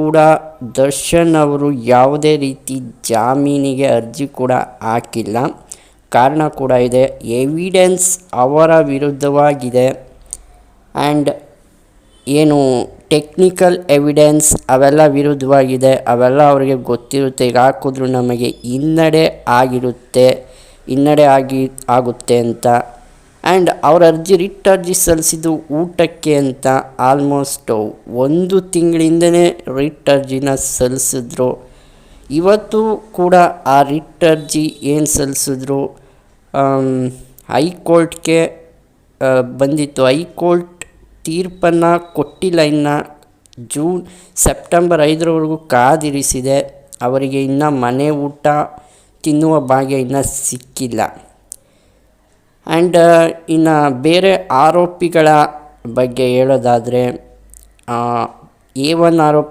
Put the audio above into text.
ಕೂಡ ದರ್ಶನ್ ಅವರು ಯಾವುದೇ ರೀತಿ ಜಾಮೀನಿಗೆ ಅರ್ಜಿ ಕೂಡ ಹಾಕಿಲ್ಲ. ಕಾರಣ ಕೂಡ ಇದೆ, ಎವಿಡೆನ್ಸ್ ಅವರ ವಿರುದ್ಧವಾಗಿದೆ. ಆ್ಯಂಡ್ ಏನು ಟೆಕ್ನಿಕಲ್ ಎವಿಡೆನ್ಸ್ ಅವೆಲ್ಲ ವಿರುದ್ಧವಾಗಿದೆ. ಅವೆಲ್ಲ ಅವರಿಗೆ ಗೊತ್ತಿರುತ್ತೆ. ಈಗ ಹಾಕಿದ್ರು ನಮಗೆ ಹಿನ್ನಡೆ ಆಗುತ್ತೆ ಅಂತ. ಆ್ಯಂಡ್ ಅವ್ರ ರಿಟ್ ಅರ್ಜಿ ಸಲ್ಲಿಸಿದ್ದು ಊಟಕ್ಕೆ ಅಂತ ಆಲ್ಮೋಸ್ಟ್ 1 ತಿಂಗಳಿಂದನೇ ರಿಟ್ ಅರ್ಜಿನ ಸಲ್ಲಿಸಿದ್ರು. ಇವತ್ತು ಕೂಡ ಆ ರಿಟ್ ಅರ್ಜಿ ಏನು ಸಲ್ಲಿಸಿದ್ರು ಹೈಕೋರ್ಟ್ಗೆ ಬಂದಿತ್ತು. ಹೈಕೋರ್ಟ್ ತೀರ್ಪನ್ನು ಕೊಟ್ಟಿಲ್ಲ. ಇನ್ನು ಸೆಪ್ಟೆಂಬರ್ 5ರವರೆಗೂ ಕಾದಿರಿಸಿದೆ. ಅವರಿಗೆ ಇನ್ನು ಮನೆ ಊಟ ತಿನ್ನುವ ಭಾಗ್ಯ ಇನ್ನೂ ಸಿಕ್ಕಿಲ್ಲ. ಆ್ಯಂಡ್ ಇನ್ನು ಬೇರೆ ಆರೋಪಿಗಳ ಬಗ್ಗೆ ಹೇಳೋದಾದರೆ A1 ಆರೋಪಿ